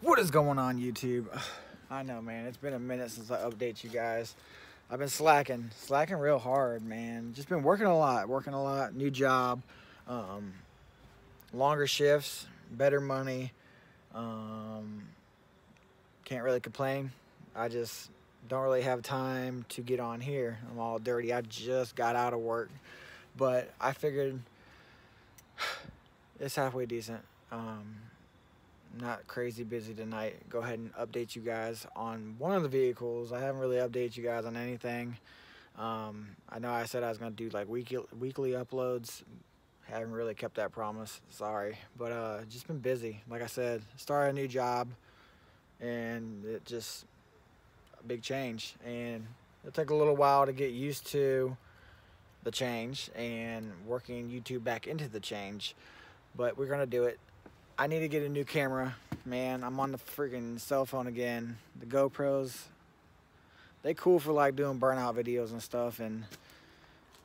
What is going on, YouTube? I know, man. It's been a minute since I update you guys. I've been slacking real hard, man. Just been working a lot. New job, um, longer shifts, better money. Um, can't really complain. I just don't really have time to get on here. I'm all dirty. I just got out of work, but I figured it's halfway decent. Not crazy busy tonight. Go ahead and update you guys on one of the vehicles. I haven't really updated you guys on anything. I know I said I was gonna do like weekly uploads. Haven't really kept that promise. Sorry, but just been busy. Like I said, started a new job, and it just a big change, and it'll take a little while to get used to the change and working YouTube back into the change. But we're gonna do it. I need to get a new camera, man. I'm on the freaking cell phone again. The GoPros, they cool for like doing burnout videos and stuff and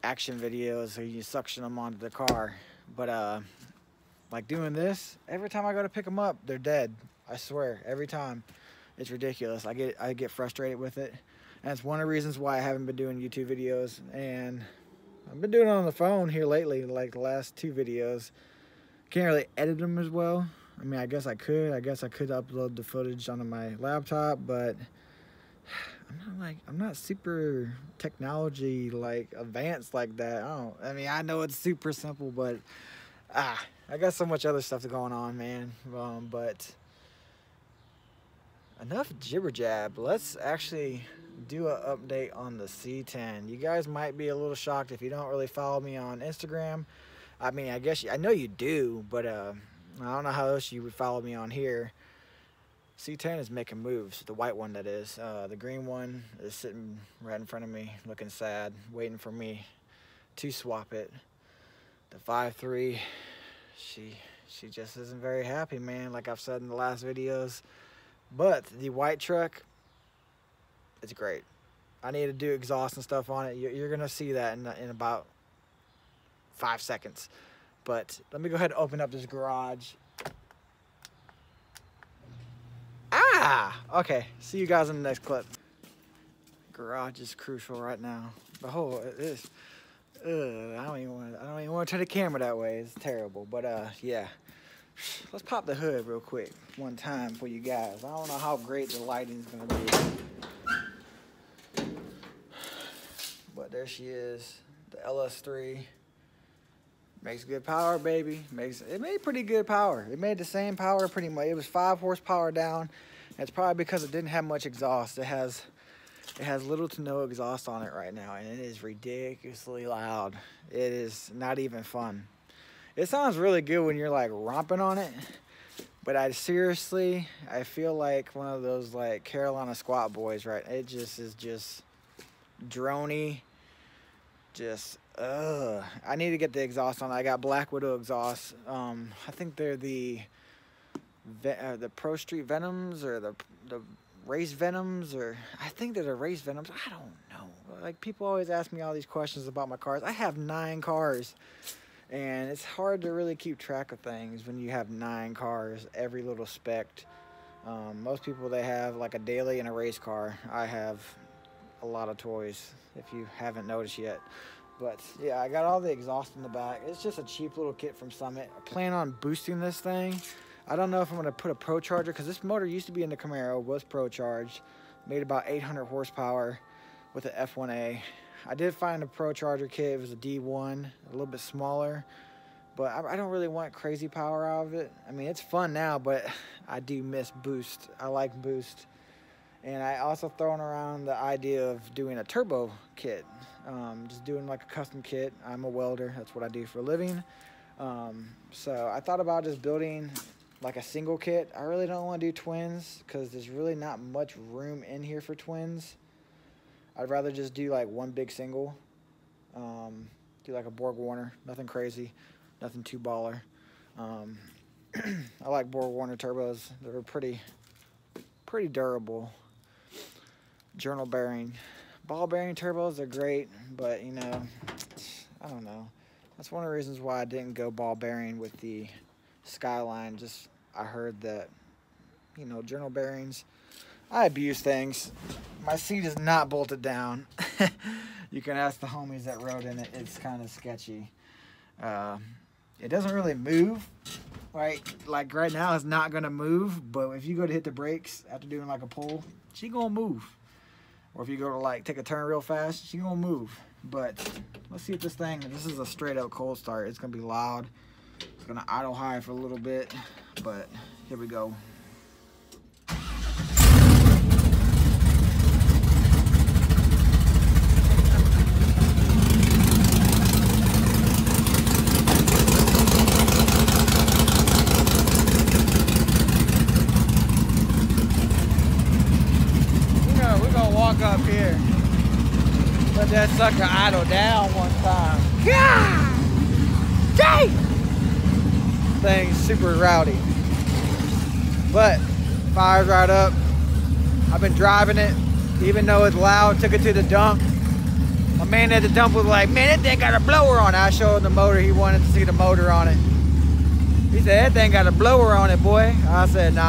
action videos, so you suction them onto the car. But like doing this, every time I go to pick them up, they're dead. I swear, every time. It's ridiculous. I get frustrated with it, and it's one of the reasons why I haven't been doing YouTube videos. And I've been doing it on the phone here lately, like the last 2 videos. Can't really edit them as well. I mean, I guess I could upload the footage onto my laptop, but I'm not super technology like advanced like that. I mean, I know it's super simple, but I got so much other stuff going on, man. But enough jibber jab. Let's actually do an update on the C10. You guys might be a little shocked if you don't really follow me on Instagram. I mean, I know you do, but I don't know how else you would follow me on here. C10 is making moves, the white one that is. The green one is sitting right in front of me, looking sad, waiting for me to swap it. The 5.3, she just isn't very happy, man, like I've said in the last videos. But the white truck, it's great. I need to do exhaust and stuff on it. You're gonna see that in about 5 seconds. But let me go ahead and open up this garage. Okay, see you guys in the next clip. Garage is crucial right now. The whole this I don't even want to turn the camera that way. It's terrible. But yeah, let's pop the hood real quick one time for you guys. I don't know how great the lighting's gonna be, but there she is, the LS3. Makes good power, baby. It made pretty good power. It made the same power pretty much. It was 5 horsepower down. It's probably because it didn't have much exhaust. It has little to no exhaust on it right now, and it is ridiculously loud. It is not even fun. It sounds really good when you're like romping on it, but I feel like one of those like Carolina squat boys, right? It just is just droney. I need to get the exhaust on. I got Black Widow exhaust. I think they're the Pro Street Venoms, or the Race Venoms, or I think they're the Race Venoms. I don't know. Like, people always ask me all these questions about my cars. I have 9 cars, and it's hard to really keep track of things when you have 9 cars, every little spec. Most people, they have like a daily and a race car. I have a lot of toys, if you haven't noticed yet. But yeah, I got all the exhaust in the back. It's just a cheap little kit from Summit. I plan on boosting this thing. I don't know if I'm going to put a Pro Charger, because this motor used to be in the Camaro, was Pro Charged, made about 800 horsepower with an F1A. I did find a Pro Charger kit. It was a D1, a little bit smaller, but I don't really want crazy power out of it. I mean, it's fun now, but I do miss boost. I like boost. And I also thrown around the idea of doing a turbo kit, just doing like a custom kit. I'm a welder, that's what I do for a living. So I thought about just building like a single kit. I really don't want to do twins, because there's really not much room in here for twins. I'd rather just do like one big single, do like a Borg Warner, nothing crazy, nothing too baller. I like Borg Warner turbos. They're pretty durable. Journal bearing, ball bearing turbos are great, but you know, I don't know. That's one of the reasons why I didn't go ball bearing with the Skyline. Just I heard that you know, journal bearings. I abuse things. My seat is not bolted down. You can ask the homies that rode in it. It's kind of sketchy. It doesn't really move. Right? Like right now, it's not going to move. But if you go to hit the brakes after doing like a pull, she going to move. Or if you go to like take a turn real fast, she going to move. But let's see if this is a straight up cold start. It's going to be loud. It's going to idle high for a little bit. But here we go. Up here, let that sucker idle down one time. God dang! Thing's super rowdy, but fires right up. I've been driving it, even though it's loud. Took it to the dump. My man at the dump was like, "Man, that thing got a blower on it." I showed him the motor. He wanted to see the motor on it. He said, "That thing got a blower on it, boy." I said, "No."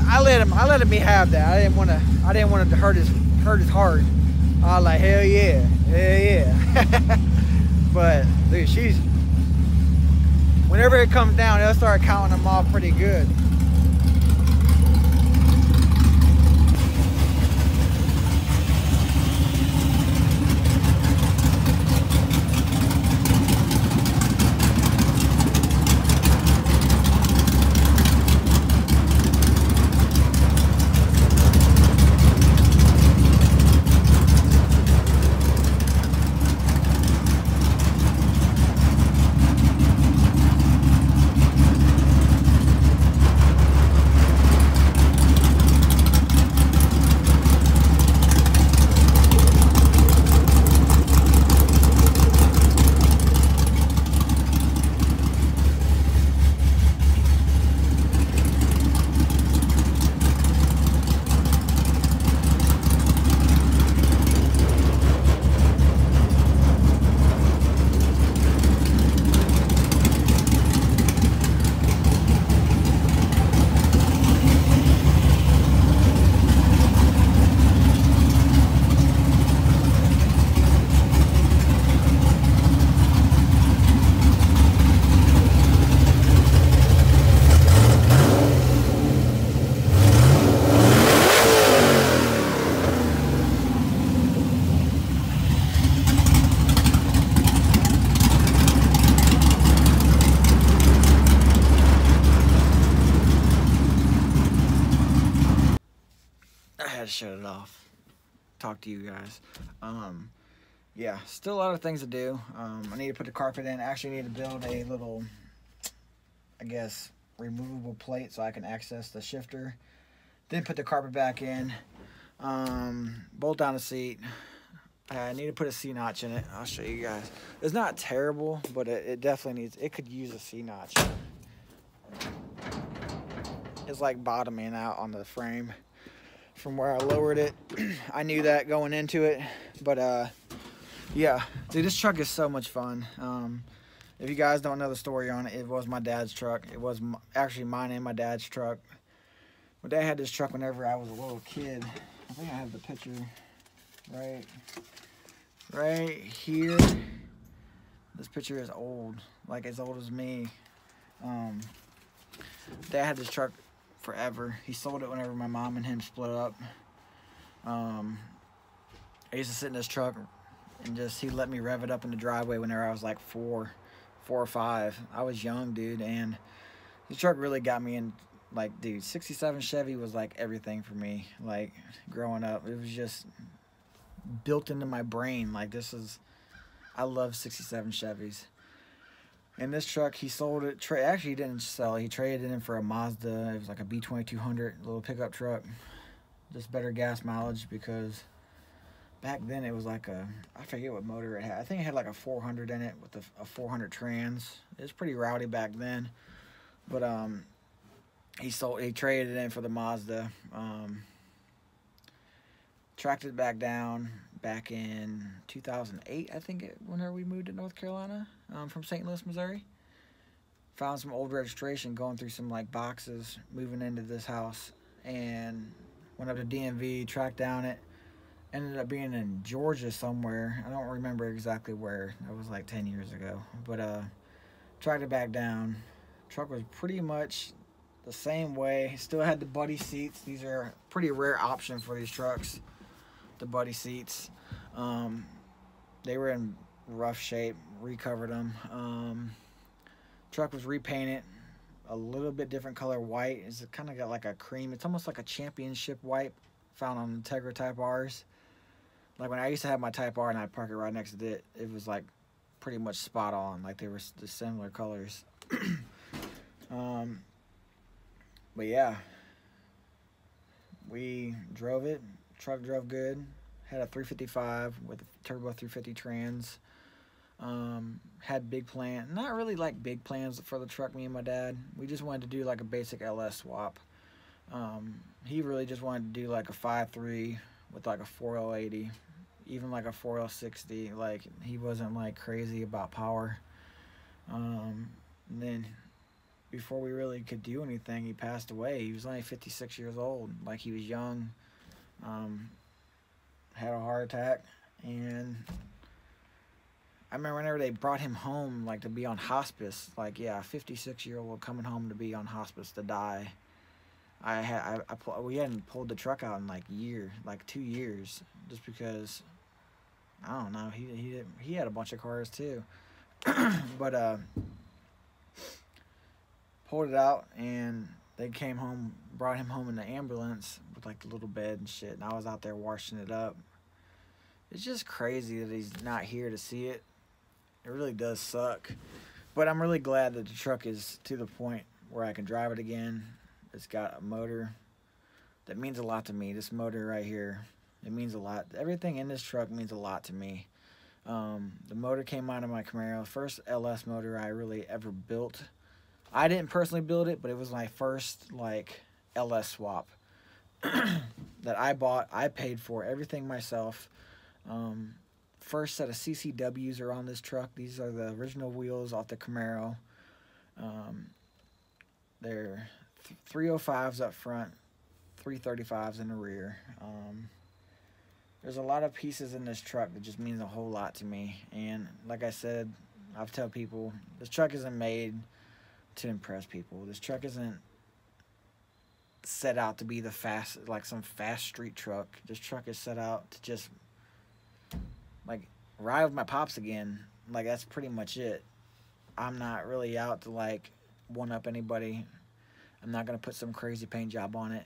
I let him have that. I didn't want to hurt his heart. I was like, hell yeah. But dude, whenever it comes down, they'll start counting them off pretty good. Shut it off, talk to you guys. Yeah, still a lot of things to do. I need to put the carpet in. I actually need to build a little, I guess, removable plate so I can access the shifter, then put the carpet back in, bolt down the seat. I need to put a C-notch in it. I'll show you guys. It's not terrible, but it definitely needs, it could use a C-notch. It's like bottoming out on the frame from where I lowered it. I knew that going into it, but yeah, dude, this truck is so much fun. If you guys don't know the story on it, it was my dad's truck. It was actually mine and my dad's truck. My dad had this truck whenever I was a little kid. I think I have the picture right here. This picture is old, like as old as me. Dad had this truck forever. He sold it whenever my mom and him split up. I used to sit in this truck and just, he let me rev it up in the driveway whenever I was like four or five. I was young, dude, and the truck really got me in, like, dude, 67 Chevy was like everything for me, like, growing up. It was just built into my brain. Like, I love 67 Chevys. And this truck, he sold it. Actually, he didn't sell it. He traded it in for a Mazda. It was like a B2200 little pickup truck. Just better gas mileage because back then it was like I forget what motor it had. I think it had like a 400 in it with a 400 trans. It was pretty rowdy back then. But he traded it in for the Mazda. Tracked it back down back in 2008, I think, whenever we moved to North Carolina from St. Louis, Missouri. found some old registration going through some like boxes moving into this house, and went up to DMV, tracked down it. Ended up being in Georgia somewhere. I don't remember exactly where. It was like 10 years ago. But tracked it back down. Truck was pretty much the same way. Still had the buddy seats. These are a pretty rare option for these trucks. The buddy seats. They were in rough shape. Recovered them. Truck was repainted. A little bit different color white. It's kind of got like a cream. It's almost like a championship white found on Integra Type R's. Like when I used to have my Type R and I'd park it right next to it, it was like pretty much spot on. Like they were the similar colors. But yeah, we drove it. Truck drove good. Had a 355 with a turbo 350 trans. Had big plan. Not really like big plans for the truck, me and my dad. We just wanted to do like a basic LS swap. He really just wanted to do like a 5.3 with like a 4L80, even like a 4L60. Like he wasn't like crazy about power. And then before we really could do anything, he passed away. He was only 56 years old. Like he was young. Had a heart attack, and I remember whenever they brought him home, like to be on hospice. Like yeah, a 56-year-old coming home to be on hospice to die. We hadn't pulled the truck out in like 2 years, just because I don't know. He had a bunch of cars too, but pulled it out, and they came home, brought him home in the ambulance with like the little bed and shit. And I was out there washing it up. It's just crazy that he's not here to see it. It really does suck, but I'm really glad that the truck is to the point where I can drive it again. It's got a motor that means a lot to me. This motor right here, it means a lot. Everything in this truck means a lot to me. The motor came out of my Camaro. First LS motor I really ever built. I didn't personally build it, but it was my first like LS swap that I bought. I paid for everything myself. First set of CCWs are on this truck. These are the original wheels off the Camaro. They're 305s up front, 335s in the rear. There's a lot of pieces in this truck that just means a whole lot to me. And like I said, I've told people, this truck isn't made to impress people. This truck isn't set out to be like some fast street truck. This truck is set out to just like ride with my pops again. Like that's pretty much it. I'm not really out to like one up anybody. I'm not gonna put some crazy paint job on it.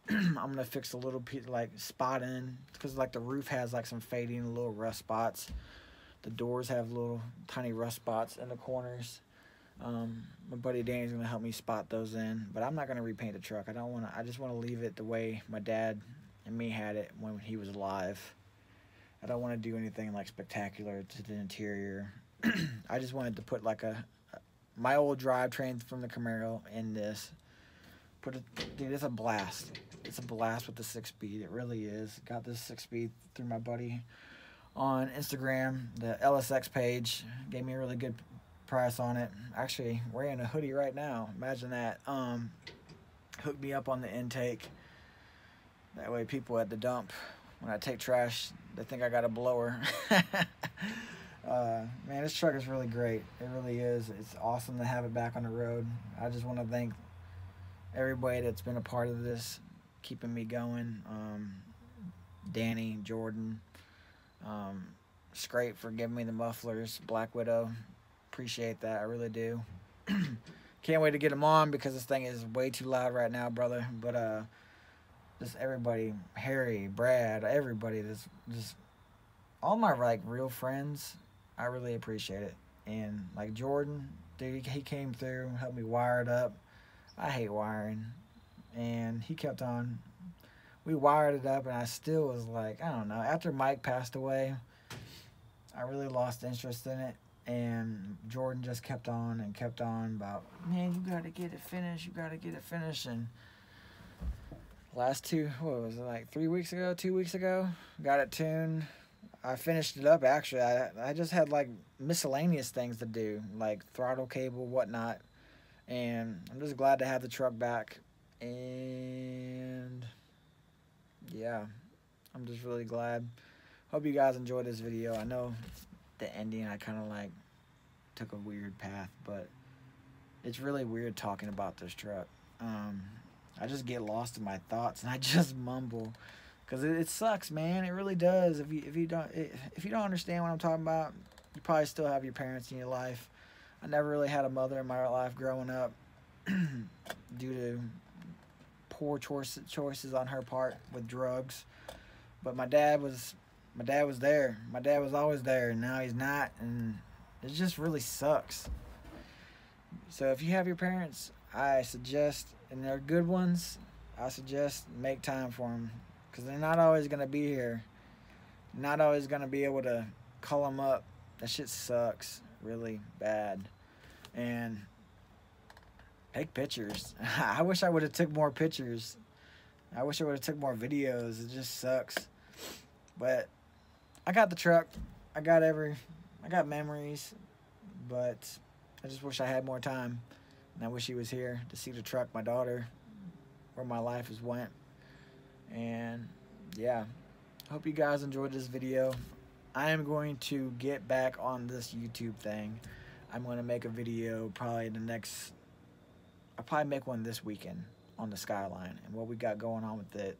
I'm gonna fix a little piece like spot in, because like the roof has like some fading little rust spots. The doors have little tiny rust spots in the corners. My buddy Danny's gonna help me spot those in, but I'm not gonna repaint the truck. I just want to leave it the way my dad and me had it when he was alive. I don't want to do anything like spectacular to the interior. I just wanted to put like my old drivetrain from the Camaro in this. Dude, it's a blast. It's a blast with the 6-speed. It really is. Got this 6-speed through my buddy on Instagram. The LSX page gave me a really good price on it. Actually, wearing a hoodie right now. Imagine that. Hooked me up on the intake. That way people at the dump, when I take trash, they think I got a blower. Man, this truck is really great. It really is. It's awesome to have it back on the road. I just want to thank everybody that's been a part of this, keeping me going. Danny, Jordan, Scrape for giving me the mufflers, Black Widow. Appreciate that. I really do. Can't wait to get them on, because this thing is way too loud right now, brother. But just everybody, Harry, Brad, everybody, just all my like real friends, I really appreciate it. And like Jordan, dude, he came through, helped me wire it up. I hate wiring, and he kept on. We wired it up, and I still was like, I don't know. After Mike passed away, I really lost interest in it, and Jordan just kept on and kept on about, man, you got to get it finished. You got to get it finished. And last 2 weeks ago, 2 weeks ago, got it tuned. I finished it up, actually. I just had, like, miscellaneous things to do, like throttle cable, whatnot. And I'm just glad to have the truck back. And yeah, I'm just really glad. Hope you guys enjoyed this video. I know the ending, I kind of like took a weird path, but it's really weird talking about this truck. I just get lost in my thoughts and I just mumble, because it sucks, man. It really does. If you don't understand what I'm talking about, you probably still have your parents in your life. I never really had a mother in my life growing up due to poor choices on her part with drugs. But my dad was there. My dad was always there, and now he's not, and it just really sucks. So if you have your parents, I suggest, and they're good ones, I suggest make time for them, because they're not always going to be here. Not always going to be able to call them up. That shit sucks really bad. And take pictures. I wish I would have took more pictures. I wish I would have took more videos. It just sucks. But I got the truck. I got memories. But I just wish I had more time. And I wish he was here to see the truck, my daughter, where my life has went. And yeah, hope you guys enjoyed this video. I am going to get back on this YouTube thing. I'm going to make a video probably I'll probably make one this weekend on the Skyline and what we got going on with it.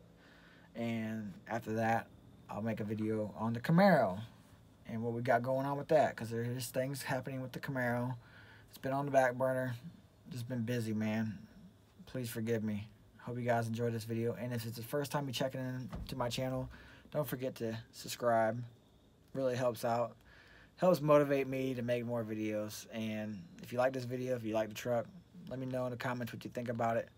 And after that, I'll make a video on the Camaro and what we got going on with that, because there's things happening with the Camaro. It's been on the back burner. Just been busy, man. Please forgive me. Hope you guys enjoyed this video. And if it's the first time you're checking in to my channel, don't forget to subscribe. Really helps out. Helps motivate me to make more videos. And if you like this video, if you like the truck, let me know in the comments what you think about it.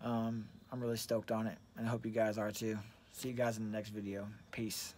I'm really stoked on it, and I hope you guys are too. See you guys in the next video. Peace.